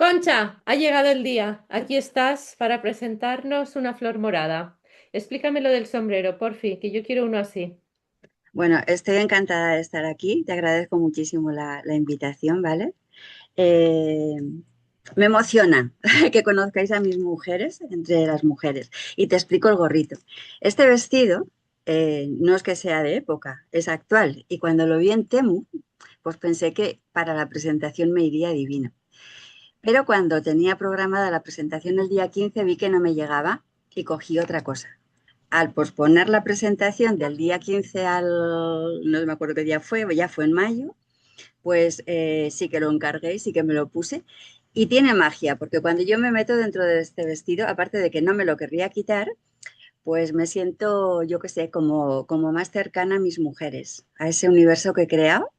Concha, ha llegado el día. Aquí estás para presentarnos una flor morada. Explícame lo del sombrero, porfi, que yo quiero uno así. Bueno, estoy encantada de estar aquí. Te agradezco muchísimo la invitación, ¿vale? Eh, Me emociona que conozcáis a mis mujeres, entre las mujeres. Y te explico el gorrito. Este vestido no es que sea de época, es actual. Y cuando lo vi en Temu, pues pensé que para la presentación me iría divino. Pero cuando tenía programada la presentación el día 15 vi que no me llegaba y cogí otra cosa. Al posponer la presentación del día 15 no me acuerdo qué día fue, ya fue en mayo, pues sí que lo encargué, sí que me lo puse. Y tiene magia, porque cuando yo me meto dentro de este vestido, aparte de que no me lo querría quitar, pues me siento, yo qué sé, como más cercana a mis mujeres, a ese universo que he creado,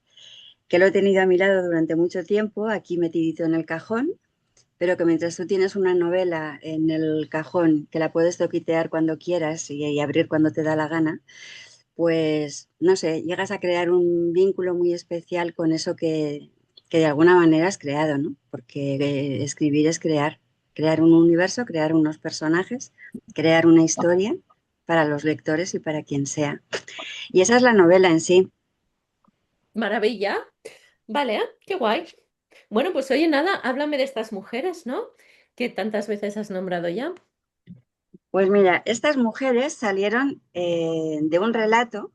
que lo he tenido a mi lado durante mucho tiempo, aquí metidito en el cajón, pero que mientras tú tienes una novela en el cajón que la puedes toquitear cuando quieras y abrir cuando te da la gana, pues no sé, llegas a crear un vínculo muy especial con eso que de alguna manera has creado, ¿no? Porque escribir es crear, crear un universo, crear unos personajes, crear una historia para los lectores y para quien sea. Y esa es la novela en sí. Maravilla. Vale, qué guay. Bueno, pues oye, nada, háblame de estas mujeres, ¿no? Que tantas veces has nombrado ya. Pues mira, estas mujeres salieron de un relato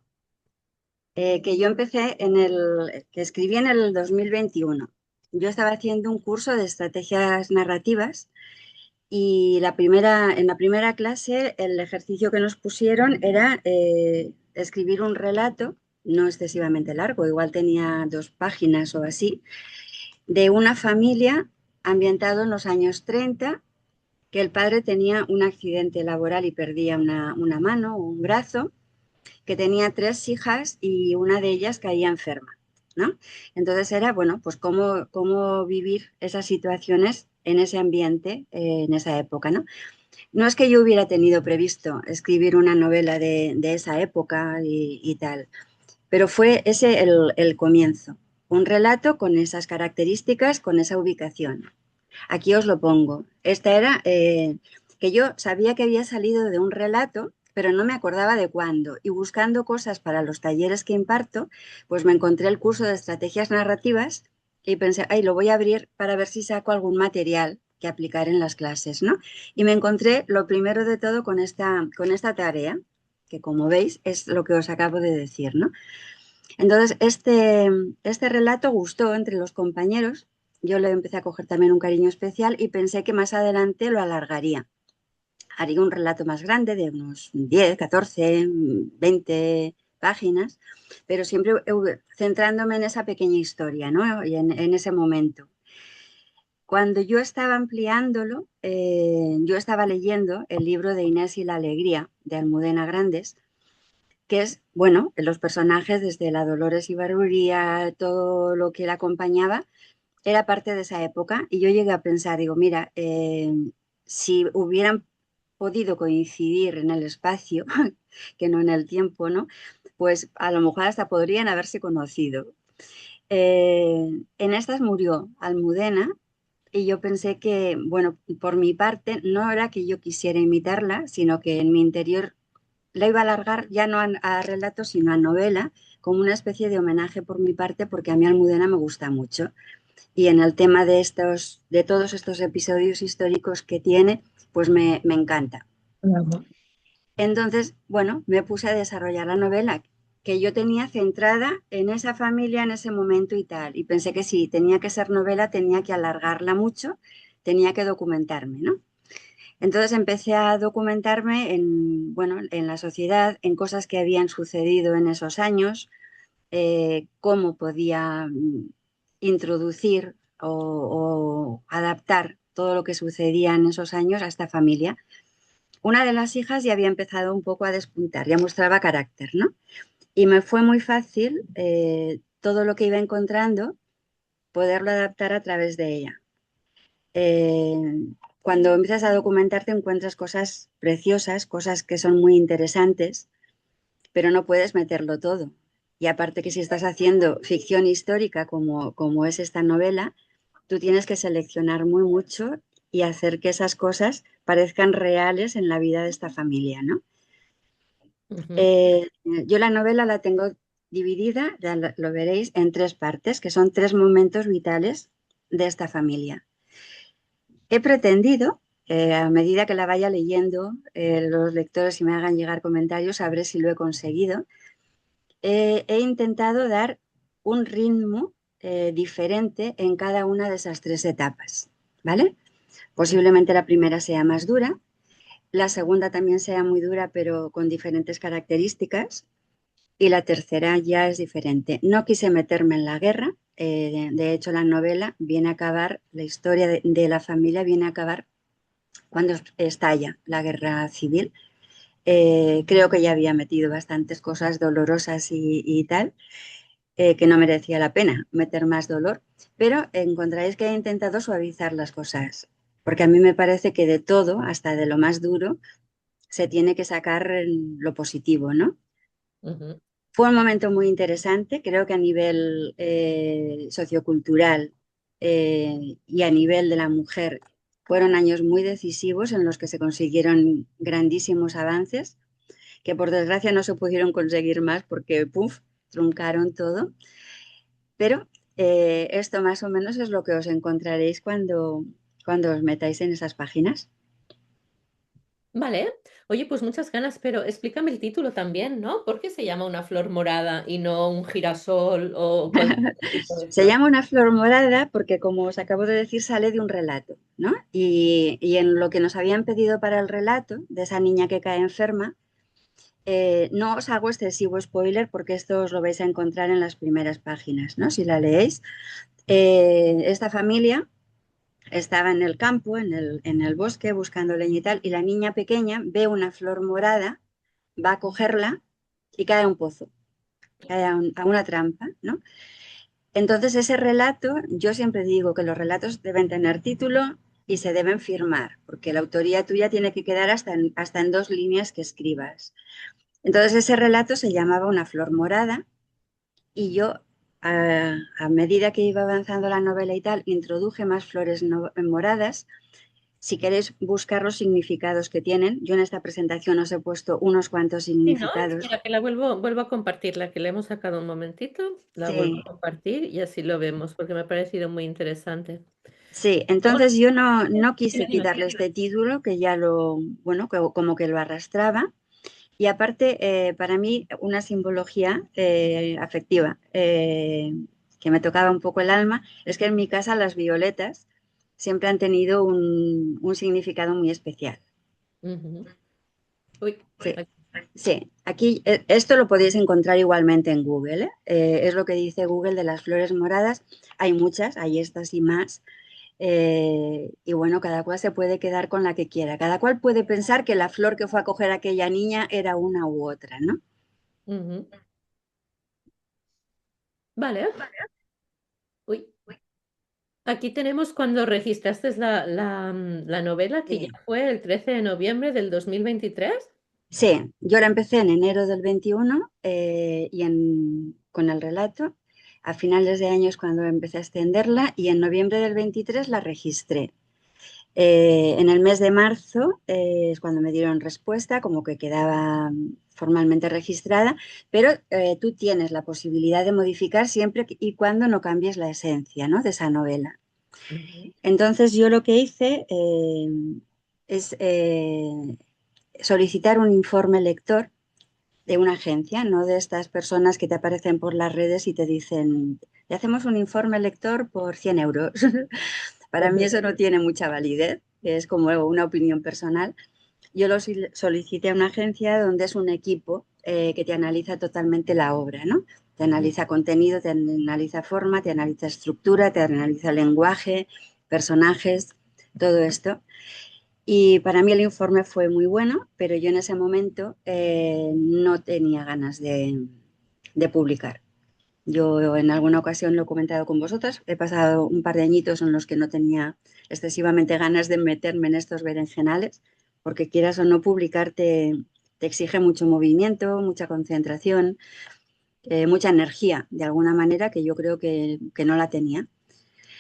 que yo empecé que escribí en el 2021. Yo estaba haciendo un curso de estrategias narrativas y en la primera clase el ejercicio que nos pusieron era escribir un relato, no excesivamente largo, igual tenía 2 páginas o así, de una familia ambientado en los años 30, que el padre tenía un accidente laboral y perdía una mano o un brazo, que tenía 3 hijas y una de ellas caía enferma, ¿no? Entonces era, bueno, pues cómo vivir esas situaciones en ese ambiente, en esa época, ¿no? No es que yo hubiera tenido previsto escribir una novela de esa época y tal, pero fue ese el comienzo. Un relato con esas características, con esa ubicación. Aquí os lo pongo. Esta era que yo sabía que había salido de un relato, pero no me acordaba de cuándo. Y buscando cosas para los talleres que imparto, pues me encontré el curso de estrategias narrativas y pensé, ay, lo voy a abrir para ver si saco algún material que aplicar en las clases, ¿no? Y me encontré lo primero de todo con esta tarea, que como veis es lo que os acabo de decir, ¿no? Entonces, este relato gustó entre los compañeros. Yo le empecé a coger también un cariño especial y pensé que más adelante lo alargaría. Haría un relato más grande de unos 10, 14, 20 páginas, pero siempre centrándome en esa pequeña historia, ¿no? Y en ese momento. Cuando yo estaba ampliándolo, yo estaba leyendo el libro de Inés y la Alegría de Almudena Grandes, que es, bueno, los personajes desde la Dolores Ibarburu, todo lo que la acompañaba, era parte de esa época. Y yo llegué a pensar, digo, mira, si hubieran podido coincidir en el espacio, que no en el tiempo, ¿no? Pues a lo mejor hasta podrían haberse conocido. En estas murió Almudena y yo pensé que, bueno, por mi parte, no era que yo quisiera imitarla, sino que en mi interior la iba a alargar ya no a relato, sino a novela, como una especie de homenaje por mi parte, porque a mí Almudena me gusta mucho. Y en el tema de todos estos episodios históricos que tiene, pues me encanta. Ajá. Entonces, bueno, me puse a desarrollar la novela que yo tenía centrada en esa familia en ese momento y tal. Y pensé que si tenía que ser novela, tenía que alargarla mucho, tenía que documentarme, ¿no? Entonces empecé a documentarme en, bueno, en la sociedad, en cosas que habían sucedido en esos años, cómo podía introducir o adaptar todo lo que sucedía en esos años a esta familia. Una de las hijas ya había empezado un poco a despuntar, ya mostraba carácter, ¿no? Y me fue muy fácil todo lo que iba encontrando, poderlo adaptar a través de ella. Eh, Cuando empiezas a documentarte encuentras cosas preciosas, cosas que son muy interesantes, pero no puedes meterlo todo. Y aparte que si estás haciendo ficción histórica como es esta novela, tú tienes que seleccionar muy mucho y hacer que esas cosas parezcan reales en la vida de esta familia, ¿no? Ujú, Yo la novela la tengo dividida, ya lo veréis, en tres partes, que son tres momentos vitales de esta familia. He pretendido, a medida que la vaya leyendo, los lectores y me hagan llegar comentarios, sabré si lo he conseguido. He intentado dar un ritmo diferente en cada una de esas tres etapas, ¿vale? ujú. Posiblemente la primera sea más dura, la segunda también sea muy dura, pero con diferentes características, y la tercera ya es diferente. No quise meterme en la guerra, de hecho la novela viene a acabar, la historia de la familia viene a acabar cuando estalla la guerra civil. Creo que ya había metido bastantes cosas dolorosas y tal, que no merecía la pena meter más dolor, pero encontraréis que he intentado suavizar las cosas, porque a mí me parece que de todo, hasta de lo más duro, se tiene que sacar lo positivo, ¿no? Ujú. Fue un momento muy interesante, creo que a nivel sociocultural y a nivel de la mujer fueron años muy decisivos en los que se consiguieron grandísimos avances, que por desgracia no se pudieron conseguir más porque, puff, truncaron todo. Pero esto más o menos es lo que os encontraréis cuando os metáis en esas páginas. Vale. Oye, pues muchas ganas, pero explícame el título también, ¿no? ¿Por qué se llama una flor morada y no un girasol o cualquier tipo de Se flor? llama Una flor morada porque, como os acabo de decir, sale de un relato, ¿no? Y en lo que nos habían pedido para el relato de esa niña que cae enferma, no os hago excesivo spoiler porque esto os lo vais a encontrar en las primeras páginas, ¿no? Si la leéis. Esta familia estaba en el campo, en el bosque, buscando leña y tal, y la niña pequeña ve una flor morada, va a cogerla y cae a un pozo, cae a una trampa, ¿no? Entonces, ese relato, yo siempre digo que los relatos deben tener título y se deben firmar, porque la autoría tuya tiene que quedar hasta en dos líneas que escribas. Entonces, ese relato se llamaba Una flor morada y yo, a medida que iba avanzando la novela y tal, introduje más flores moradas. Si queréis buscar los significados que tienen, yo en esta presentación os he puesto unos cuantos Sí, ¿no? significados. Espera, que la vuelvo a compartir, la que le hemos sacado un momentito, la vuelvo Sí, a compartir y así lo vemos, porque me ha parecido muy interesante. sí, Ahora, entonces yo no dime, quise dime. quitarle este título, que ya lo, bueno, como que lo arrastraba. Y aparte, para mí, una simbología afectiva que me tocaba un poco el alma, es que en mi casa las violetas siempre han tenido un significado muy especial. Ujú. Uy, Sí, aquí. sí, aquí esto lo podéis encontrar igualmente en Google, ¿eh? Es lo que dice Google de las flores moradas. Hay muchas, hay estas y más. Y bueno, cada cual se puede quedar con la que quiera. Cada cual puede pensar que la flor que fue a coger aquella niña era una u otra, ¿no? Ujú. Vale. Uy. Aquí tenemos cuando registraste la novela, que ya Sí. fue el 13 de noviembre del 2023. Sí, yo la empecé en enero del 21 con el relato. A finales de año es cuando empecé a extenderla y en noviembre del 23 la registré. En el mes de marzo es cuando me dieron respuesta, como que quedaba formalmente registrada, pero tú tienes la posibilidad de modificar siempre y cuando no cambies la esencia, ¿no?, de esa novela. Ujú. Entonces yo lo que hice es solicitar un informe lector de una agencia, no de estas personas que te aparecen por las redes y te dicen, le hacemos un informe lector por 100 euros. Para mí Ujú. eso no tiene mucha validez, es como una opinión personal. Yo lo solicité a una agencia donde es un equipo que te analiza totalmente la obra, ¿no? Te analiza contenido, te analiza forma, te analiza estructura, te analiza lenguaje, personajes, todo esto. Y para mí el informe fue muy bueno, pero yo en ese momento no tenía ganas de publicar. Yo en alguna ocasión lo he comentado con vosotras, he pasado un par de añitos en los que no tenía excesivamente ganas de meterme en estos berenjenales, porque quieras o no publicar te exige mucho movimiento, mucha concentración, mucha energía, de alguna manera que yo creo que no la tenía.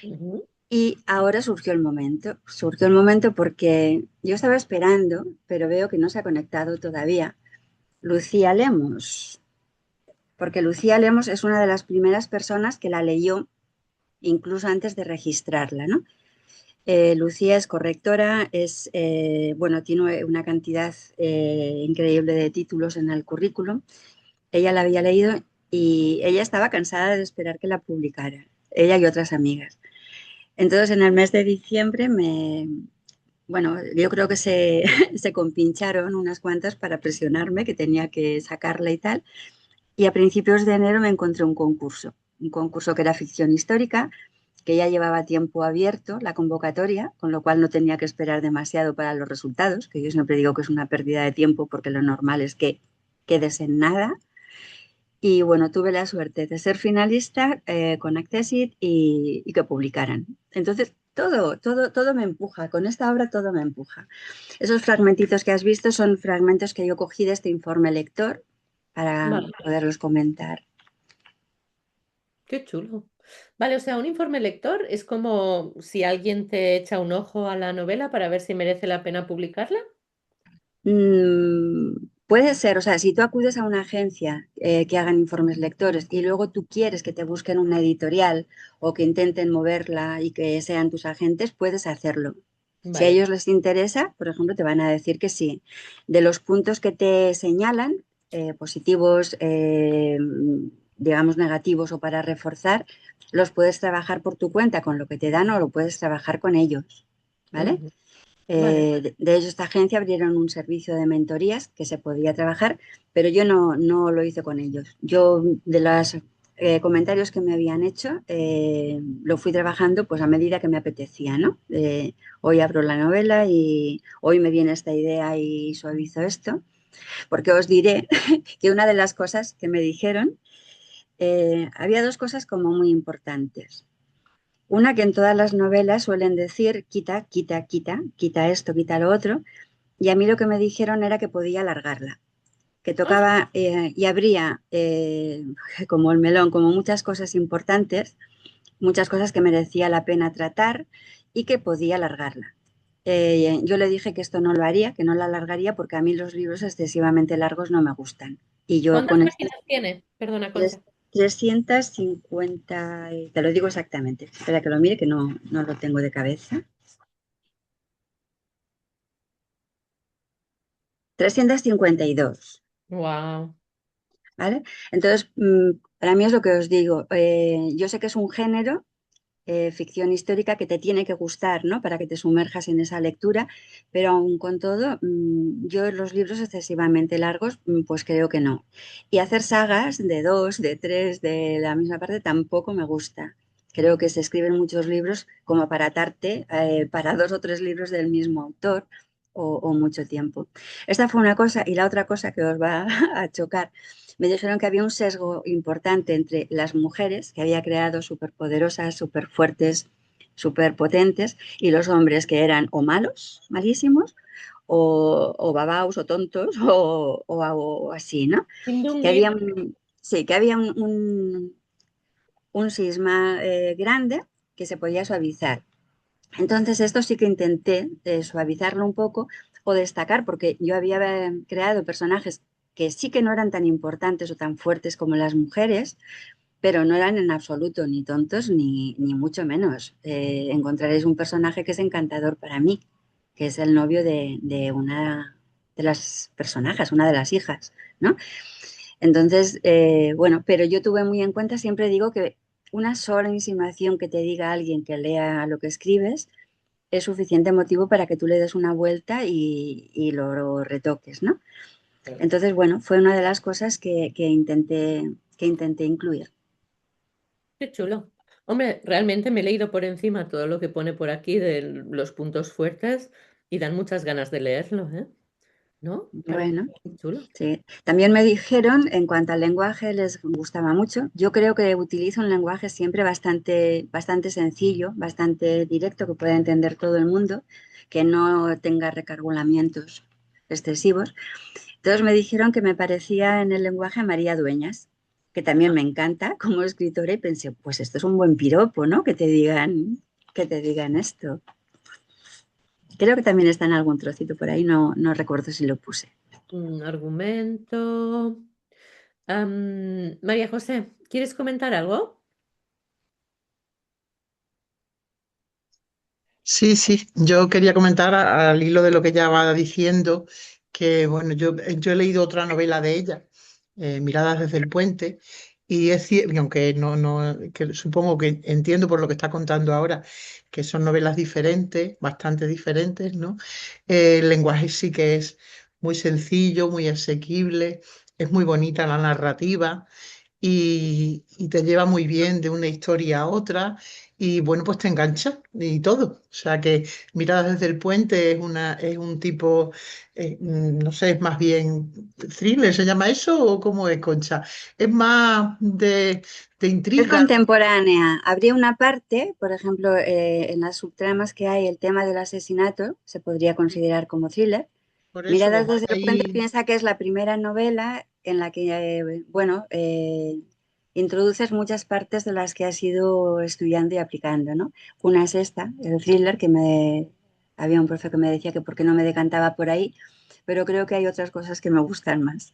Ujú. Y ahora surgió el momento porque yo estaba esperando, pero veo que no se ha conectado todavía. Lucía Lemos, porque Lucía Lemos es una de las primeras personas que la leyó incluso antes de registrarla, ¿no? Lucía es correctora, bueno, tiene una cantidad increíble de títulos en el currículum. Ella la había leído y ella estaba cansada de esperar que la publicara, ella y otras amigas. Entonces, en el mes de diciembre bueno, yo creo que se compincharon unas cuantas para presionarme, que tenía que sacarla y tal. Y a principios de enero me encontré un concurso que era ficción histórica, que ya llevaba tiempo abierto la convocatoria, con lo cual no tenía que esperar demasiado para los resultados, que yo siempre digo que es una pérdida de tiempo porque lo normal es que quedes en nada. Y bueno, tuve la suerte de ser finalista con Accessit y que publicaran. Entonces, todo me empuja. Con esta obra todo me empuja. Esos fragmentitos que has visto son fragmentos que yo cogí de este informe lector para Vale, poderlos comentar. qué chulo. Vale, o sea, un informe lector es como si alguien te echa un ojo a la novela para ver si merece la pena publicarla. Puede ser, o sea, si tú acudes a una agencia que hagan informes lectores y luego tú quieres que te busquen una editorial o que intenten moverla y que sean tus agentes, puedes hacerlo. Si a Vale. ellos les interesa, por ejemplo, te van a decir que sí. De los puntos que te señalan, positivos, digamos negativos o para reforzar, los puedes trabajar por tu cuenta con lo que te dan o lo puedes trabajar con ellos, ¿vale? Ujú. Vale. De hecho, esta agencia abrieron un servicio de mentorías que se podía trabajar, pero yo no lo hice con ellos. Yo, de los comentarios que me habían hecho, lo fui trabajando pues a medida que me apetecía, ¿no? Hoy abro la novela y hoy me viene esta idea y suavizo esto, porque os diré que una de las cosas que me dijeron, había dos cosas como muy importantes. Una que en todas las novelas suelen decir quita, quita, quita, quita esto, quita lo otro, y a mí lo que me dijeron era que podía alargarla, que Ah, tocaba y habría, como el melón, como muchas cosas importantes, muchas cosas que merecía la pena tratar y que podía alargarla. Yo le dije que esto no lo haría, que no la alargaría porque a mí los libros excesivamente largos no me gustan. Y yo ¿cuántas con este páginas tiene? Perdona, Concha. 350, te lo digo exactamente, espera que lo mire, que no lo tengo de cabeza. 352. Wow. ¿Vale? Entonces, para mí es lo que os digo. Yo sé que es un género, ficción histórica, que te tiene que gustar, ¿no? Para que te sumerjas en esa lectura, pero aún con todo, yo los libros excesivamente largos, pues creo que no. Y hacer sagas de dos, de tres, de la misma parte, tampoco me gusta. Creo que se escriben muchos libros como para atarte para dos o tres libros del mismo autor o mucho tiempo. Esta fue una cosa y la otra cosa que os va a chocar. Me dijeron que había un sesgo importante entre las mujeres, que había creado superpoderosas, superfuertes, superpotentes, y los hombres que eran o malos, malísimos, o babaos, o tontos, o así, ¿no? Que Mindungui. había, sí, que había un sisma grande que se podía suavizar. Entonces, esto sí que intenté suavizarlo un poco o destacar, porque yo había creado personajes que sí que no eran tan importantes o tan fuertes como las mujeres, pero no eran en absoluto ni tontos ni mucho menos. Encontraréis un personaje que es encantador para mí, que es el novio de una de las personajes, una de las hijas, ¿no? Entonces, bueno, pero yo tuve muy en cuenta, siempre digo que una sola insinuación que te diga alguien que lea lo que escribes es suficiente motivo para que tú le des una vuelta y lo retoques, ¿no? Entonces, bueno, fue una de las cosas que intenté incluir. Qué chulo. Hombre, realmente me he leído por encima todo lo que pone por aquí de los puntos fuertes y dan muchas ganas de leerlo, ¿eh? ¿No? Parece Bueno, muy chulo. sí. También me dijeron, en cuanto al lenguaje, les gustaba mucho. Yo creo que utilizo un lenguaje siempre bastante sencillo, bastante directo, que pueda entender todo el mundo, que no tenga recargulamientos excesivos. Entonces me dijeron que me parecía en el lenguaje a María Dueñas, que también me encanta como escritora, y pensé, pues esto es un buen piropo, ¿no? Que te digan que te digan esto. Creo que también está en algún trocito por ahí, no recuerdo si lo puse. Un argumento. María José, ¿quieres comentar algo? Sí, sí, yo quería comentar al hilo de lo que ella va diciendo, que bueno, yo he leído otra novela de ella, Miradas desde el puente, y es cierto, y aunque que supongo que entiendo por lo que está contando ahora, que son novelas diferentes, bastante diferentes, ¿no? El lenguaje sí que es muy sencillo, muy asequible, es muy bonita la narrativa y te lleva muy bien de una historia a otra y bueno, pues te engancha y todo. O sea que Miradas desde el puente es un tipo, no sé, es más bien thriller, ¿se llama eso o cómo es, Concha? Es más de Es intriga, contemporánea. Habría una parte, por ejemplo, en las subtramas que hay, el tema del asesinato se podría considerar como thriller. por eso pues Miradas desde el hay puente ahí. piensa que es la primera novela en la que, introduces muchas partes de las que has ido estudiando y aplicando, ¿no? Una es esta, el thriller, había un profe que me decía que por qué no me decantaba por ahí, pero creo que hay otras cosas que me gustan más.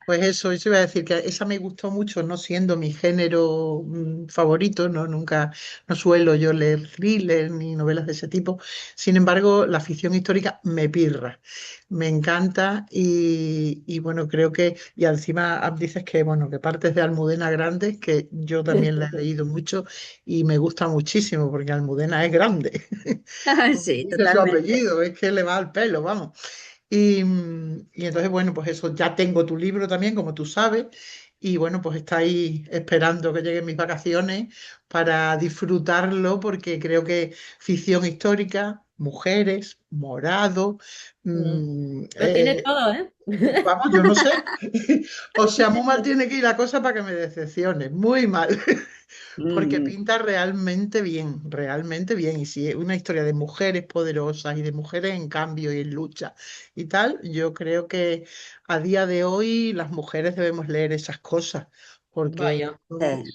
Pues eso iba a decir que esa me gustó mucho, no siendo mi género favorito, no nunca, no suelo yo leer thrillers ni novelas de ese tipo. Sin embargo, la ficción histórica me pirra, me encanta y bueno, creo que, y encima dices que bueno, que partes de Almudena Grandes, que yo también la he leído mucho y me gusta muchísimo porque Almudena es grande, como Sí, dice su totalmente. apellido, es que le va al pelo, vamos. Y entonces, bueno, pues eso, ya tengo tu libro también, como tú sabes, y bueno, pues está ahí esperando que lleguen mis vacaciones para disfrutarlo, porque creo que ficción histórica, mujeres, morado, Mm, mm, Lo tiene eh, todo, ¿eh? vamos, yo no sé. O sea, muy mal tiene que ir la cosa para que me decepcione, muy mal. Porque Mm, pinta realmente bien. Y si es una historia de mujeres poderosas y de mujeres en cambio y en lucha y tal, yo creo que a día de hoy las mujeres debemos leer esas cosas, porque Vaya. sí.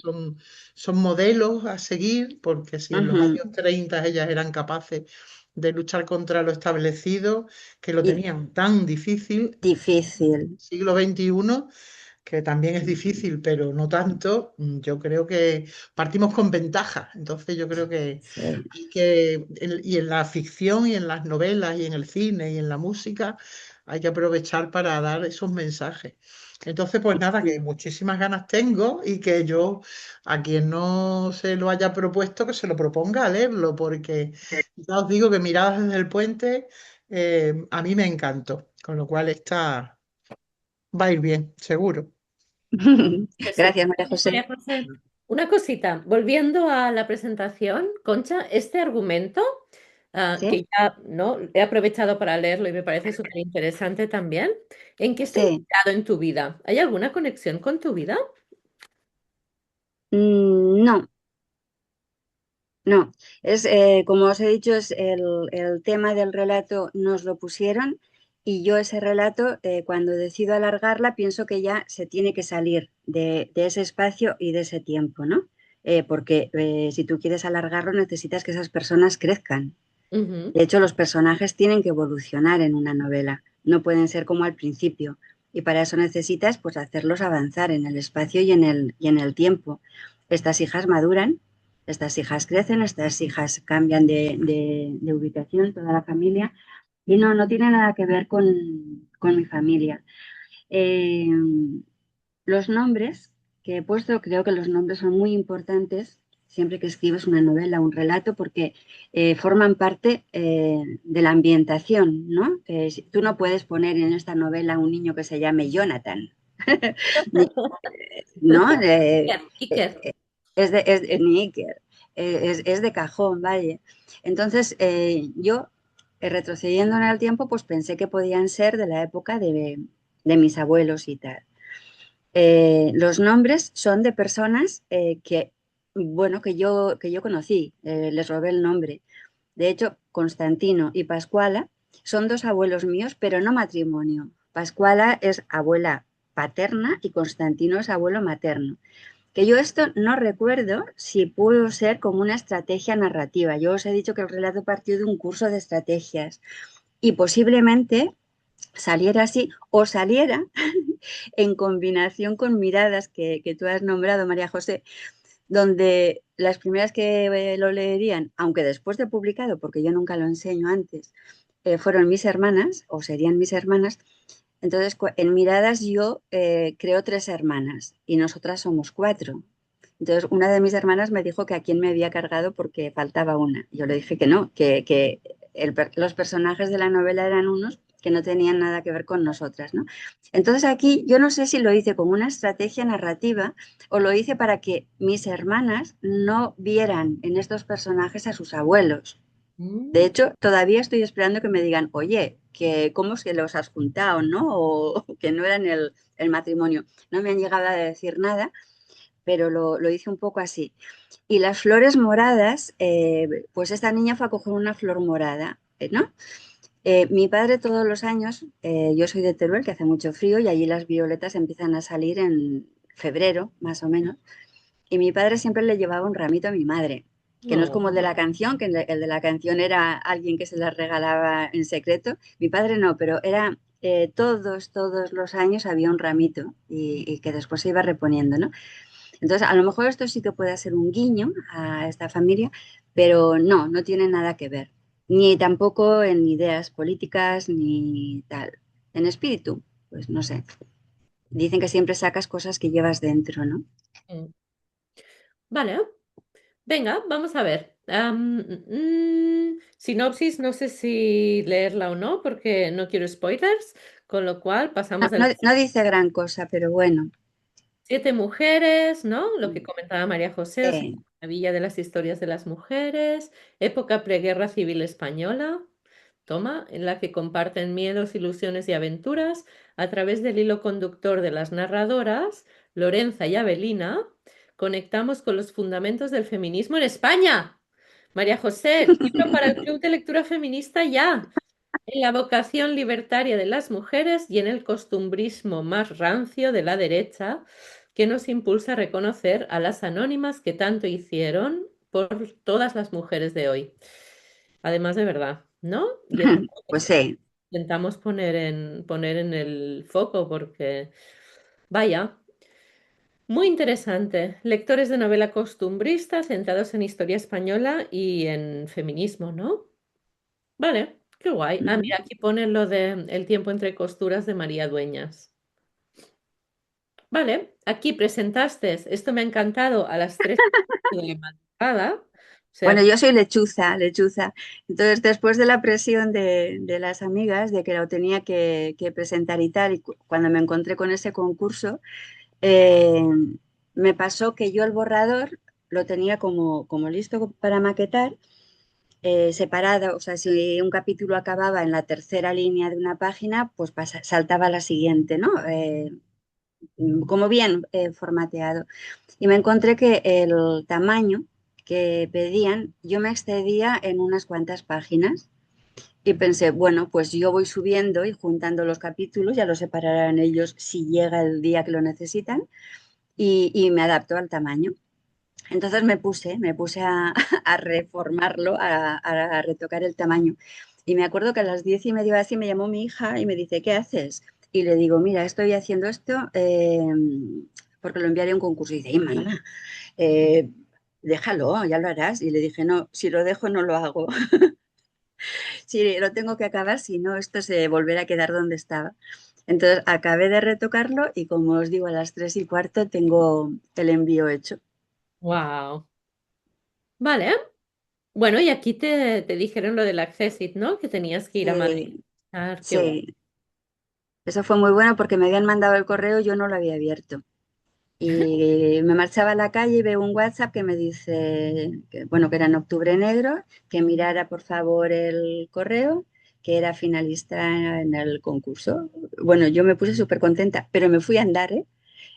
son modelos a seguir, porque si en los Ujú. años 30 ellas eran capaces de luchar contra lo establecido, que lo Y tenían tan difícil, difícil. siglo XXI que también es difícil, pero no tanto, yo creo que partimos con ventaja. Entonces yo creo que Sí. y en la ficción y en las novelas y en el cine y en la música, hay que aprovechar para dar esos mensajes. Entonces, pues nada, que muchísimas ganas tengo y que yo, a quien no se lo haya propuesto, que se lo proponga a leerlo, porque ya os digo que Miradas desde el puente, a mí me encantó, con lo cual está, va a ir bien, seguro. Que sí. Gracias, María María José. José, una cosita, volviendo a la presentación, Concha, este argumento, ¿Sí? que ya no he aprovechado para leerlo y me parece súper interesante también, ¿en qué está Sí. inspirado en tu vida? ¿Hay alguna conexión con tu vida? No, no. Es, como os he dicho, es el tema del relato nos lo pusieron y yo ese relato, cuando decido alargarla, pienso que ya se tiene que salir de ese espacio y de ese tiempo, ¿no? Porque si tú quieres alargarlo, necesitas que esas personas crezcan. Ujú. De hecho, los personajes tienen que evolucionar en una novela, no pueden ser como al principio. Y para eso necesitas pues hacerlos avanzar en el espacio y en el tiempo. Estas hijas maduran, estas hijas crecen, estas hijas cambian de ubicación, toda la familia, y no tiene nada que ver con mi familia. Eh, los nombres que he puesto, creo que los nombres son muy importantes siempre que escribes una novela, un relato, porque forman parte de la ambientación, ¿no? Tú no puedes poner en esta novela un niño que se llame Jonathan, ¿no? Iker, Iker. Ni Iker, es de cajón, vaya. Entonces, yo, retrocediendo en el tiempo, pues pensé que podían ser de la época de mis abuelos y tal. Los nombres son de personas bueno, que yo conocí, les robé el nombre. De hecho, Constantino y Pascuala son dos abuelos míos, pero no matrimonio. Pascuala es abuela paterna y Constantino es abuelo materno. que yo esto no recuerdo si pudo ser como una estrategia narrativa. Yo os he dicho que el relato partió de un curso de estrategias y posiblemente saliera así o saliera en combinación con miradas que tú has nombrado, María José, donde las primeras que lo leerían, aunque después de publicado, porque yo nunca lo enseño antes, fueron mis hermanas o serían mis hermanas. Entonces, en miradas yo creo 3 hermanas y nosotras somos 4. Entonces, una de mis hermanas me dijo que a quién me había cargado porque faltaba una. Yo le dije que no, que los personajes de la novela eran unos que no tenían nada que ver con nosotras, ¿no? Entonces aquí yo no sé si lo hice como una estrategia narrativa o lo hice para que mis hermanas no vieran en estos personajes a sus abuelos. De Mm, hecho, todavía estoy esperando que me digan, oye, que cómo es que los has juntado, ¿no? O que no eran el matrimonio. No me han llegado a decir nada, pero lo hice un poco así. Y las flores moradas, pues esta niña fue a coger una flor morada, ¿no? Mi padre todos los años, yo soy de Teruel, que hace mucho frío, y allí las violetas empiezan a salir en febrero, más o menos. Y mi padre siempre le llevaba un ramito a mi madre, que no es como el de no. la canción, que el de la canción era alguien que se las regalaba en secreto. Mi padre no, pero era todos los años había un ramito y que después se iba reponiendo, ¿no? Entonces, a lo mejor esto sí que puede ser un guiño a esta familia, pero no, no tiene nada que ver. Ni tampoco en ideas políticas, ni tal. En espíritu, pues no sé. Dicen que siempre sacas cosas que llevas dentro, ¿no? Mm. Vale, venga, vamos a ver. Sinopsis, no sé si leerla o no, porque no quiero spoilers, con lo cual No, pasamos de no, las no dice gran cosa, pero bueno. 7 mujeres, ¿no? Lo que comentaba María José, o sea, Sí. la maravilla de las historias de las mujeres, época preguerra civil española, toma, en la que comparten miedos, ilusiones y aventuras a través del hilo conductor de las narradoras, Lorenza y Avelina, conectamos con los fundamentos del feminismo en España. María José, libro para el Club de Lectura Feminista ya. En la vocación libertaria de las mujeres y en el costumbrismo más rancio de la derecha, que nos impulsa a reconocer a las anónimas que tanto hicieron por todas las mujeres de hoy. Además de verdad, ¿no? Y eso Pues es sí. intentamos poner en el foco porque, vaya, muy interesante. Lectores de novela costumbrista centrados en historia española y en feminismo, ¿no? Vale, qué guay. Ah, mira, aquí pone lo de El tiempo entre costuras de María Dueñas. Vale, aquí presentaste, esto me ha encantado, a las 3 de la madrugada. O Bueno, sea, yo soy lechuza, lechuza. Entonces, después de la presión de las amigas, de que lo tenía que presentar y tal, y cuando me encontré con ese concurso, eh, me pasó que yo el borrador lo tenía como listo para maquetar, separado, o sea, si un capítulo acababa en la tercera línea de una página, pues saltaba a la siguiente, ¿no? Como bien formateado. Y me encontré que el tamaño que pedían, yo me excedía en unas cuantas páginas. Y pensé, bueno, pues yo voy subiendo y juntando los capítulos, ya los separarán ellos si llega el día que lo necesitan, y me adapto al tamaño. Entonces me puse a reformarlo, a retocar el tamaño. Y me acuerdo que a las 10:30 así me llamó mi hija y me dice, ¿qué haces? Y le digo, mira, estoy haciendo esto porque lo enviaré a un concurso. Y dice, "Ay, mamá, eh, déjalo, ya lo harás". Y le dije, no, si lo dejo no lo hago. Si lo tengo que acabar, si no, esto se volverá a quedar donde estaba. Entonces acabé de retocarlo y como os digo, a las 3:15 tengo el envío hecho. wow. Vale. Bueno, y aquí te dijeron lo del Accessit, ¿no? Que tenías que ir a Madrid. Sí, Ah, qué guay. sí. Eso fue muy bueno porque me habían mandado el correo y yo no lo había abierto. Y me marchaba a la calle y veo un WhatsApp que me dice, que, bueno, que era en Octubre Negro, que mirara por favor el correo, que era finalista en el concurso. Bueno, yo me puse súper contenta, pero me fui a andar,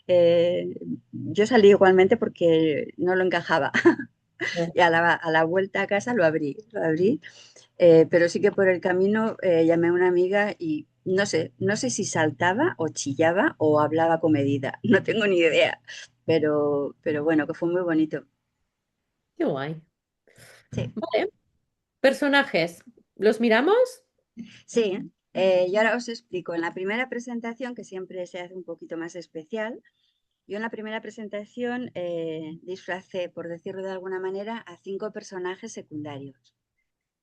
¿eh? Yo salí igualmente porque no lo encajaba. Y a la vuelta a casa lo abrí, pero sí que por el camino llamé a una amiga y no sé si saltaba o chillaba o hablaba comedida, no tengo ni idea, pero bueno, que fue muy bonito. Qué guay. Sí, Vale. Personajes. ¿Los miramos? sí. Y ahora os explico. En la primera presentación, que siempre se hace un poquito más especial, yo en la primera presentación disfracé, por decirlo de alguna manera, a 5 personajes secundarios.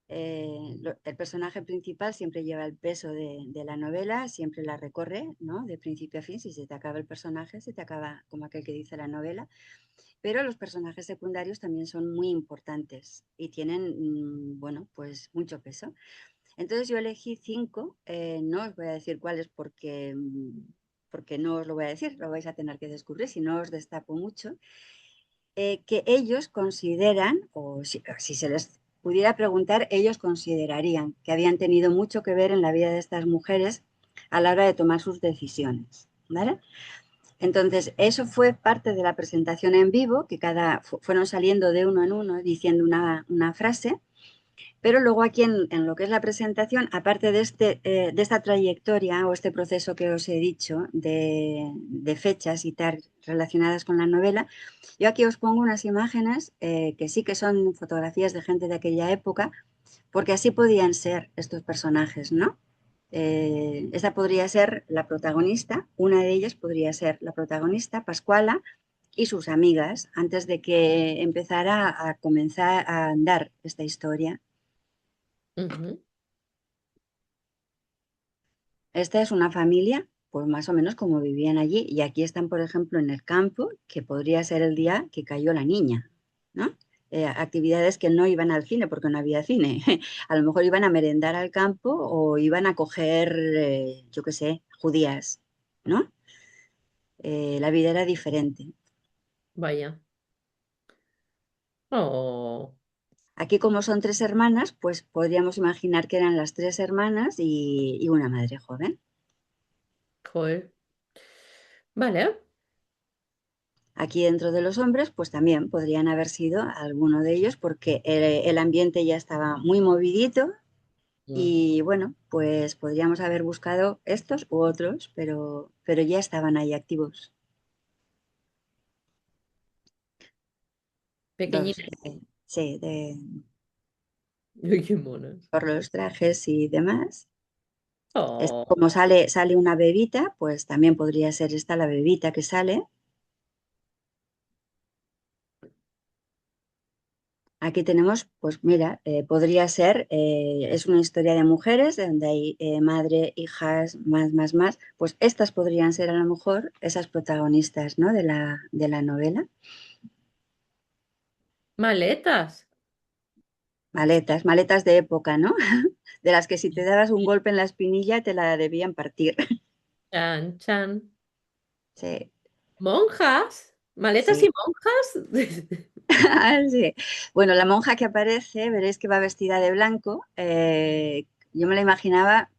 El personaje principal siempre lleva el peso de la novela, siempre la recorre, ¿no? De principio a fin. Si se te acaba el personaje, se te acaba como aquel que dice la novela. Pero los personajes secundarios también son muy importantes y tienen, bueno, pues mucho peso. Entonces yo elegí 5, no os voy a decir cuáles porque no os lo voy a decir, lo vais a tener que descubrir, si no os destapo mucho, que ellos consideran, o si se les pudiera preguntar, ellos considerarían que habían tenido mucho que ver en la vida de estas mujeres a la hora de tomar sus decisiones, ¿vale? Entonces, eso fue parte de la presentación en vivo, que fueron saliendo de uno en uno diciendo una frase, pero luego aquí en lo que es la presentación, aparte de esta trayectoria o este proceso que os he dicho de fechas y tal relacionadas con la novela, yo aquí os pongo unas imágenes que sí que son fotografías de gente de aquella época, porque así podían ser estos personajes, ¿no? Esa podría ser la protagonista, una de ellas podría ser la protagonista, Pascuala, y sus amigas, antes de que empezara a comenzar a andar esta historia. Ujú. Esta es una familia, pues más o menos como vivían allí, y aquí están, por ejemplo, en el campo, que podría ser el día que cayó la niña, ¿no? Actividades que no iban al cine porque no había cine. A lo mejor iban a merendar al campo o iban a coger, yo qué sé, judías, ¿no? La vida era diferente. Vaya. Oh, Aquí, como son 3 hermanas, pues podríamos imaginar que eran las 3 hermanas y una madre joven. joder. Vale. Aquí dentro de los hombres, pues también podrían haber sido alguno de ellos porque el ambiente ya estaba muy movidito Mm. y bueno, pues podríamos haber buscado estos u otros, pero ya estaban ahí activos. Dos, Pequeñines. sí, Ay, qué monos. por los trajes y demás. Oh, Como sale una bebita, pues también podría ser esta la bebita que sale. Aquí tenemos, pues mira, podría ser, es una historia de mujeres donde hay madre, hijas, más, pues estas podrían ser a lo mejor esas protagonistas, ¿no? De la novela. maletas. Maletas de época, ¿no? De las que si te dabas un golpe en la espinilla te la debían partir. Chan, chan. Sí, ¿Monjas? ¿Maletas y sí. monjas? Sí. Bueno, la monja que aparece, veréis que va vestida de blanco. Yo me la imaginaba,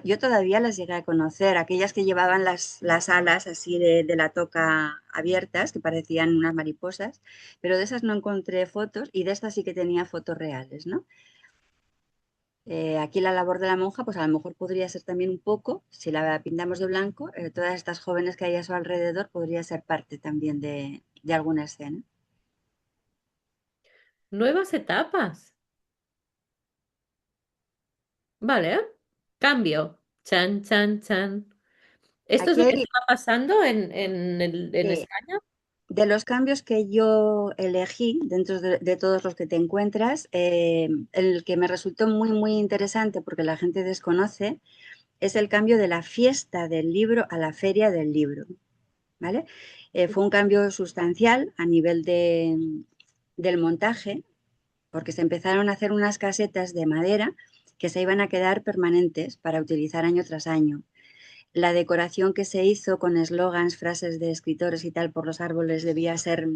yo todavía las llegué a conocer, aquellas que llevaban las alas así de la toca abiertas, que parecían unas mariposas, pero de esas no encontré fotos y de estas sí que tenía fotos reales, ¿no? Aquí la labor de la monja, pues a lo mejor podría ser también un poco, si la pintamos de blanco, todas estas jóvenes que hay a su alrededor podría ser parte también de alguna escena. Nuevas etapas. Vale. Cambio. Chan, chan, chan. ¿Esto es Aquí lo que hay, estaba pasando en sí, España? de los cambios que yo elegí dentro de todos los que te encuentras, el que me resultó muy interesante porque la gente desconoce es el cambio de la fiesta del libro a la feria del libro, ¿vale? Fue un cambio sustancial a nivel del montaje porque se empezaron a hacer unas casetas de madera que se iban a quedar permanentes para utilizar año tras año. La decoración que se hizo con eslogans, frases de escritores y tal por los árboles debía ser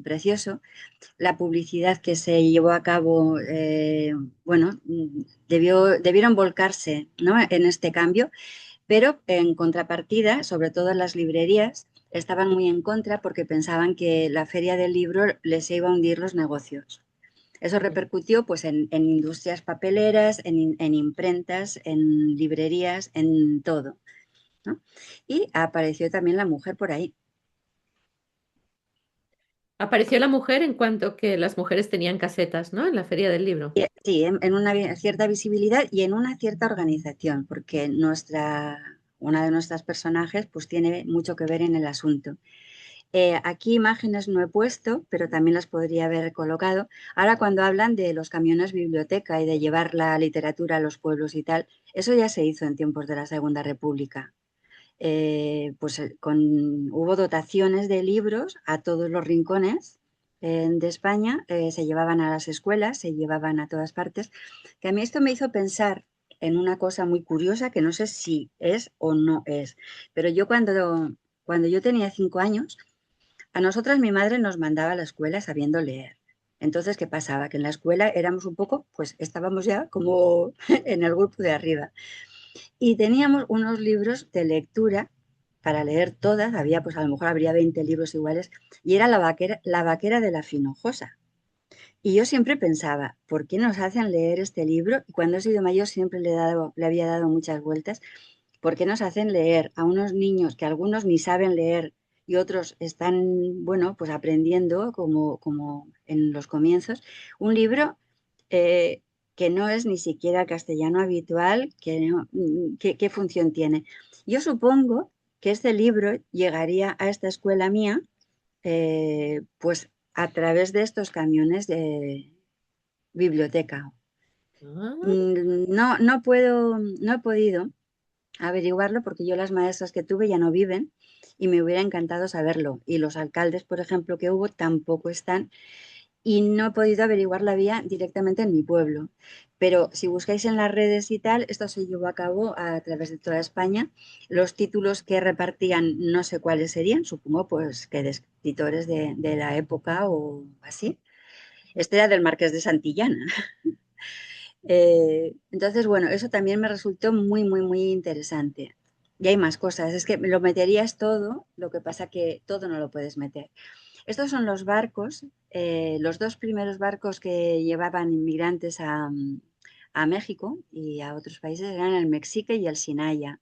precioso. La publicidad que se llevó a cabo, bueno, debieron volcarse, ¿no? En este cambio, pero en contrapartida, sobre todo en las librerías, estaban muy en contra porque pensaban que la feria del libro les iba a hundir los negocios. Eso repercutió pues, en industrias papeleras, en imprentas, en librerías, en todo, ¿no? Y apareció también la mujer por ahí. Apareció la mujer en cuanto que las mujeres tenían casetas, ¿no? En la feria del libro. Sí, en una cierta visibilidad y en una cierta organización, porque una de nuestras personajes pues tiene mucho que ver en el asunto. Aquí imágenes no he puesto, pero también las podría haber colocado. Ahora cuando hablan de los camiones biblioteca y de llevar la literatura a los pueblos y tal, eso ya se hizo en tiempos de la Segunda República. Hubo dotaciones de libros a todos los rincones de España, se llevaban a las escuelas, se llevaban a todas partes, que a mí esto me hizo pensar en una cosa muy curiosa que no sé si es o no es, pero cuando yo tenía 5 años, a nosotras mi madre nos mandaba a la escuela sabiendo leer. Entonces, ¿qué pasaba? Que en la escuela éramos un poco, pues estábamos ya como en el grupo de arriba. Y teníamos unos libros de lectura para leer todas, había pues a lo mejor habría 20 libros iguales, y era la vaquera de la Finojosa. Y yo siempre pensaba, ¿por qué nos hacen leer este libro? Y cuando he sido mayor siempre le había dado muchas vueltas. ¿Por qué nos hacen leer a unos niños que algunos ni saben leer y otros están, bueno, pues aprendiendo como en los comienzos, un libro eh, que no es ni siquiera castellano habitual, ¿qué función tiene? Yo supongo que este libro llegaría a esta escuela mía, pues a través de estos camiones de biblioteca. Ah, No he podido averiguarlo porque yo las maestras que tuve ya no viven y me hubiera encantado saberlo. Y los alcaldes, por ejemplo, que hubo tampoco están y no he podido averiguar la vía directamente en mi pueblo. Pero si buscáis en las redes y tal, esto se llevó a cabo a través de toda España. Los títulos que repartían no sé cuáles serían, supongo pues que de escritores de la época o así. Este era del Marqués de Santillana. Entonces, bueno, eso también me resultó muy interesante. Y hay más cosas, es que lo meterías todo, lo que pasa que todo no lo puedes meter. Estos son los barcos, los dos primeros barcos que llevaban inmigrantes a México y a otros países eran el Mexique y el Sinaya.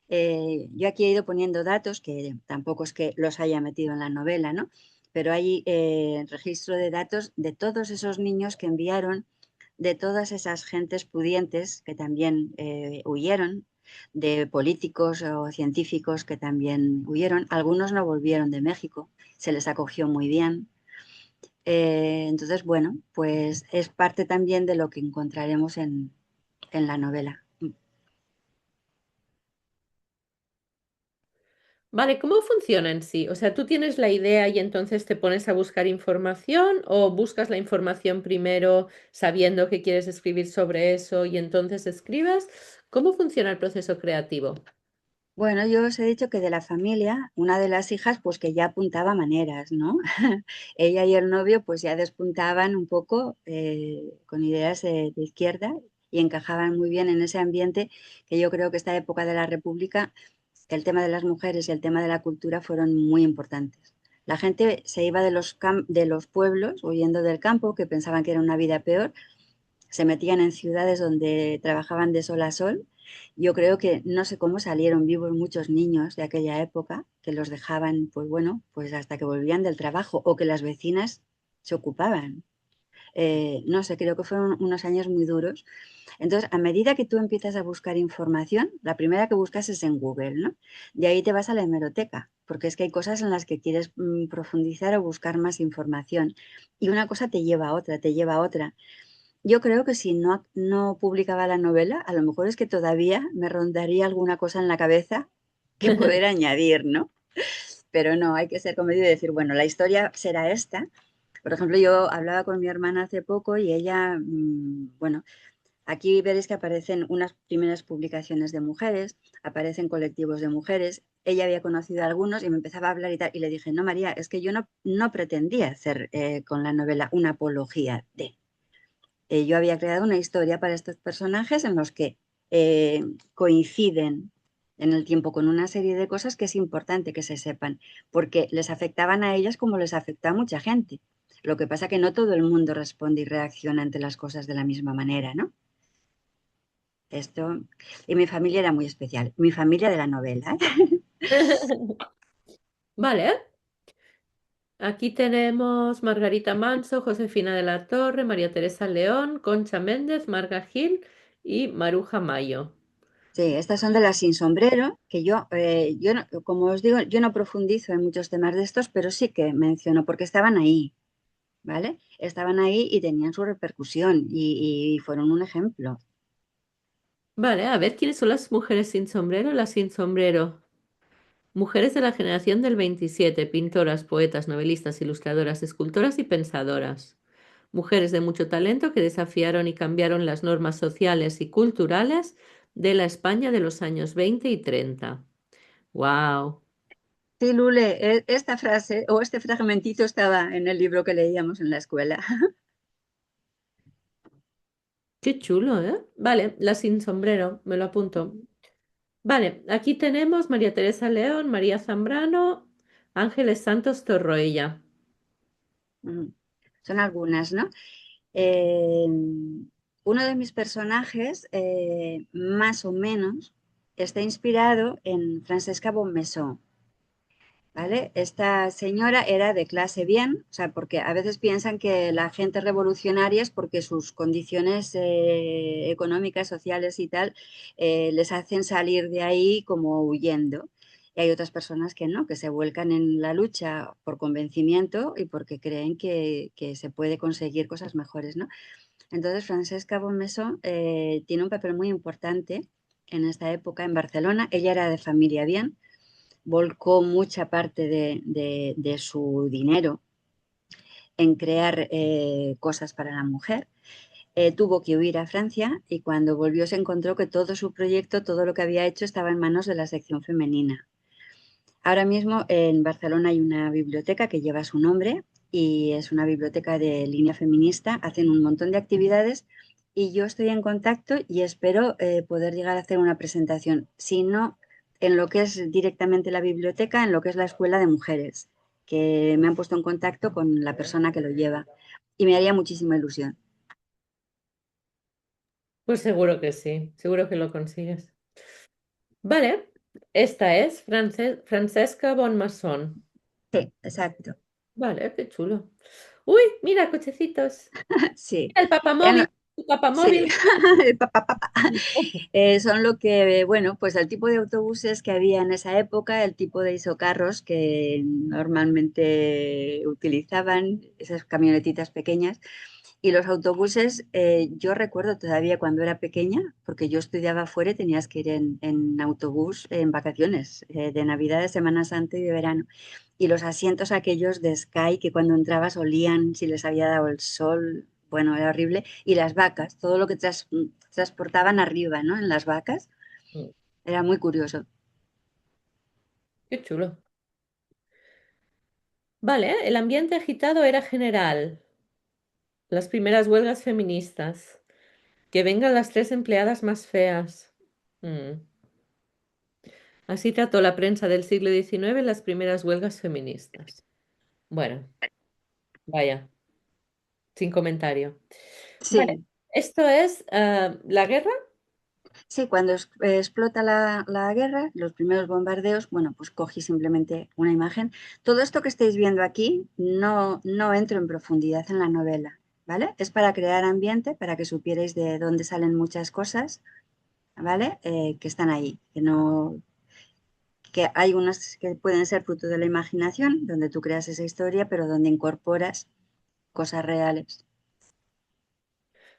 Yo aquí he ido poniendo datos que tampoco es que los haya metido en la novela, ¿no? Pero hay registro de datos de todos esos niños que enviaron, de todas esas gentes pudientes que también huyeron, de políticos o científicos que también huyeron. Algunos no volvieron de México, se les acogió muy bien. Entonces, bueno, pues es parte también de lo que encontraremos en la novela. vale, ¿cómo funciona en sí? O sea, ¿tú tienes la idea y entonces te pones a buscar información o buscas la información primero sabiendo que quieres escribir sobre eso y entonces escribes? ¿Cómo funciona el proceso creativo? Bueno, yo os he dicho que de la familia, una de las hijas, pues que ya apuntaba maneras, ¿no? Ella y el novio, pues ya despuntaban un poco con ideas de izquierda y encajaban muy bien en ese ambiente que yo creo que esta época de la República, el tema de las mujeres y el tema de la cultura fueron muy importantes. La gente se iba de los pueblos, huyendo del campo, que pensaban que era una vida peor, se metían en ciudades donde trabajaban de sol a sol. Yo creo que no sé cómo salieron vivos muchos niños de aquella época, que los dejaban, pues bueno, pues hasta que volvían del trabajo o que las vecinas se ocupaban. No sé, creo que fueron unos años muy duros. Entonces, a medida que tú empiezas a buscar información, la primera que buscas es en Google, ¿no? De ahí te vas a la hemeroteca, porque es que hay cosas en las que quieres profundizar o buscar más información. Y una cosa te lleva a otra, te lleva a otra. Yo creo que si no publicaba la novela, a lo mejor es que todavía me rondaría alguna cosa en la cabeza que poder añadir, ¿no? Pero no, hay que ser comedido y decir, bueno, la historia será esta. Por ejemplo, yo hablaba con mi hermana hace poco y ella, bueno, aquí veréis que aparecen unas primeras publicaciones de mujeres, aparecen colectivos de mujeres. Ella había conocido a algunos y me empezaba a hablar y tal. Y le dije, no, María, es que yo no pretendía hacer con la novela una apología de yo había creado una historia para estos personajes en los que coinciden en el tiempo con una serie de cosas que es importante que se sepan, porque les afectaban a ellas como les afecta a mucha gente. Lo que pasa que no todo el mundo responde y reacciona ante las cosas de la misma manera, ¿no? Esto, y mi familia era muy especial, mi familia de la novela, ¿eh? Vale. Aquí tenemos Margarita Manso, Josefina de la Torre, María Teresa León, Concha Méndez, Marga Gil y Maruja Mayo. Sí, estas son de las sin sombrero, que yo como os digo, yo no profundizo en muchos temas de estos, pero sí que menciono, porque estaban ahí, ¿vale? Estaban ahí y tenían su repercusión y fueron un ejemplo. Vale, a ver, ¿quiénes son las mujeres sin sombrero? Las sin sombrero. Mujeres de la generación del 27, pintoras, poetas, novelistas, ilustradoras, escultoras y pensadoras. Mujeres de mucho talento que desafiaron y cambiaron las normas sociales y culturales de la España de los años 20 y 30. ¡Wow! Sí, Lule, esta frase o este fragmentito estaba en el libro que leíamos en la escuela. ¡Qué chulo, ¿eh? Vale, la sin sombrero, me lo apunto. Vale, aquí tenemos María Teresa León, María Zambrano, Ángeles Santos Torroella. Mm, Son algunas, ¿no? Eh, Uno de mis personajes, más o menos, está inspirado en Francesca Bonmessó, ¿vale? Esta señora era de clase bien, o sea, porque a veces piensan que la gente revolucionaria es porque sus condiciones económicas, sociales y tal, les hacen salir de ahí como huyendo. Y hay otras personas que no, que se vuelcan en la lucha por convencimiento y porque creen que se puede conseguir cosas mejores, ¿no? Entonces, Francesca Bonmessó tiene un papel muy importante en esta época en Barcelona. Ella era de familia bien, volcó mucha parte de su dinero en crear cosas para la mujer. Tuvo que huir a Francia y cuando volvió se encontró que todo su proyecto, todo lo que había hecho estaba en manos de la sección femenina. Ahora mismo en Barcelona hay una biblioteca que lleva su nombre y es una biblioteca de línea feminista. Hacen un montón de actividades y yo estoy en contacto y espero poder llegar a hacer una presentación. Si no, en lo que es directamente la biblioteca, en lo que es la escuela de mujeres, que me han puesto en contacto con la persona que lo lleva. Y me haría muchísima ilusión. Pues seguro que sí, seguro que lo consigues. Vale, esta es Francesca Bonmason. Sí, exacto. Vale, qué chulo. Uy, mira, cochecitos. Sí. Mira el En- papamóvil, tu sí. papamóvil. Son lo que, bueno, pues el tipo de autobuses que había en esa época, el tipo de isocarros que normalmente utilizaban, esas camionetitas pequeñas. Y los autobuses, yo recuerdo todavía cuando era pequeña, porque yo estudiaba fuera y tenías que ir en autobús en vacaciones, de Navidad, de Semana Santa y de verano. Y los asientos aquellos de Sky que cuando entrabas olían si les había dado el sol, bueno, era horrible. Y las vacas, todo lo que transportaban arriba, ¿no? En las vacas, era muy curioso. Qué chulo. Vale, el ambiente agitado era general. Las primeras huelgas feministas. Que vengan las tres empleadas más feas. Mm. Así trató la prensa del siglo XIX las primeras huelgas feministas. Bueno, vaya, sin comentario. Vale, Sí, esto es la guerra. sí, cuando explota la guerra, los primeros bombardeos, bueno, pues cogí simplemente una imagen. Todo esto que estáis viendo aquí no entro en profundidad en la novela, ¿vale? Es para crear ambiente, para que supierais de dónde salen muchas cosas, ¿vale? Que están ahí, que hay unas que pueden ser fruto de la imaginación, donde tú creas esa historia, pero donde incorporas cosas reales.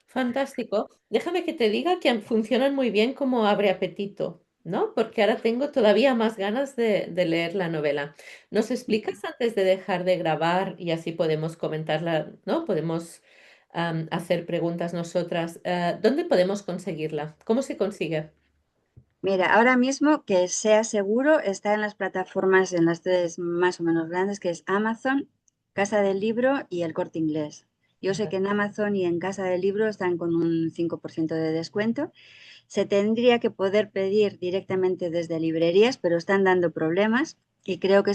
Fantástico. Déjame que te diga que funcionan muy bien como abre apetito, ¿no? Porque ahora tengo todavía más ganas de leer la novela. ¿Nos explicas antes de dejar de grabar y así podemos comentarla, ¿no? Podemos hacer preguntas nosotras. ¿Dónde podemos conseguirla? ¿Cómo se consigue? Mira, ahora mismo que sea seguro está en las plataformas, en las tres más o menos grandes, que es Amazon, Casa del Libro y El Corte Inglés. Yo sé que en Amazon y en Casa del Libro están con un 5% de descuento. Se tendría que poder pedir directamente desde librerías, pero están dando problemas y creo que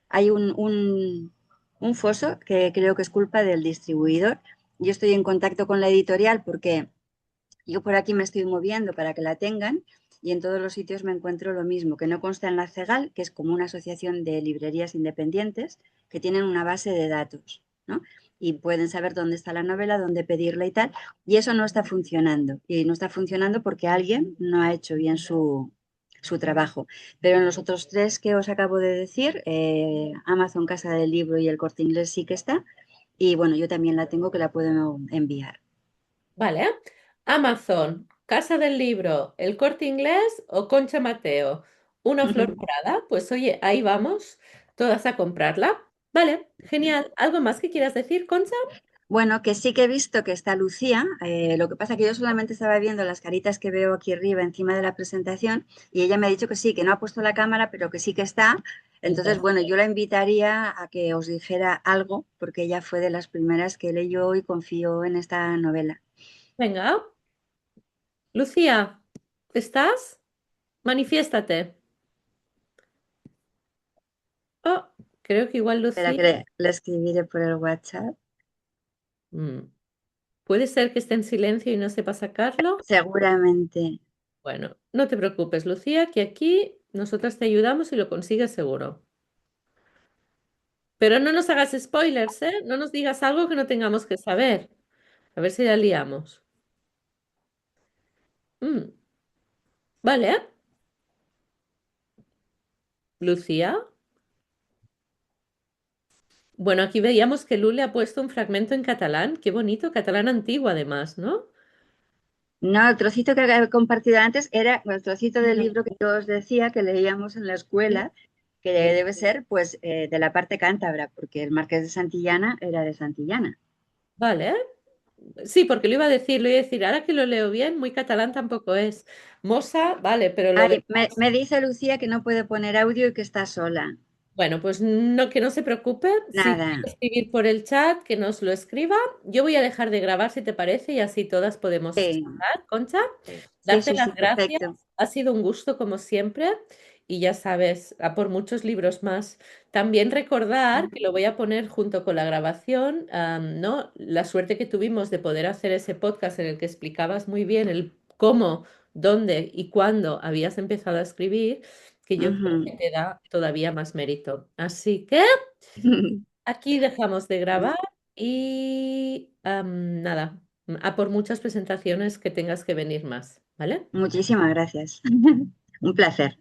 hay un foso que creo que es culpa del distribuidor. Yo estoy en contacto con la editorial porque Yo por aquí me estoy moviendo para que la tengan y en todos los sitios me encuentro lo mismo, que no consta en la CEGAL, que es como una asociación de librerías independientes que tienen una base de datos, ¿no? Y pueden saber dónde está la novela, dónde pedirla y tal. Y eso no está funcionando. Y no está funcionando porque alguien no ha hecho bien su trabajo. Pero en los otros tres que os acabo de decir, Amazon, Casa del Libro y el Corte Inglés sí que está. Y bueno, yo también la tengo que la puedo enviar. Vale. Amazon, Casa del Libro, El Corte Inglés o Concha Mateo. Una flor morada. Pues oye, ahí vamos, todas a comprarla. Vale, genial. ¿Algo más que quieras decir, Concha? Bueno, que sí que he visto que está Lucía, lo que pasa que yo solamente estaba viendo las caritas que veo aquí arriba encima de la presentación y ella me ha dicho que sí, que no ha puesto la cámara, pero que sí que está. Entonces, bueno, yo la invitaría a que os dijera algo, porque ella fue de las primeras que leyó y confió en esta novela. Venga, Lucía, ¿estás? Manifiéstate. Oh, creo que igual Espera Lucía. que le escribiré por el WhatsApp. mm, Puede ser que esté en silencio y no sepa sacarlo. Seguramente. Bueno, no te preocupes, Lucía, que aquí nosotras te ayudamos y lo consigues seguro. Pero no nos hagas spoilers, ¿eh? No nos digas algo que no tengamos que saber. A ver si la liamos. Mm, vale, Lucía. Bueno, aquí veíamos que Lu le ha puesto un fragmento en catalán. Qué bonito, catalán antiguo además, ¿no? No, el trocito que he compartido antes era el trocito del No. libro que yo os decía que leíamos en la escuela, que debe ser pues de la parte cántabra, porque el Marqués de Santillana era de Santillana. Vale. Sí, porque lo iba a decir, ahora que lo leo bien, muy catalán tampoco es. Mosa, vale, pero lo de... Ay, me dice Lucía que no puede poner audio y que está sola. Bueno, pues no, que no se preocupe. Si quiere Nada. escribir por el chat, que nos lo escriba. Yo voy a dejar de grabar si te parece y así todas podemos Sí, charlar. Concha, sí, darte sí, sí, las gracias. perfecto. Ha sido un gusto como siempre y ya sabes, a por muchos libros más. También recordar que lo voy a poner junto con la grabación, ¿no? La suerte que tuvimos de poder hacer ese podcast en el que explicabas muy bien el cómo, dónde y cuándo habías empezado a escribir, que yo creo que Ujú. te da todavía más mérito. Así que aquí dejamos de grabar y nada, a por muchas presentaciones que tengas que venir más, ¿vale? Muchísimas gracias. Un placer.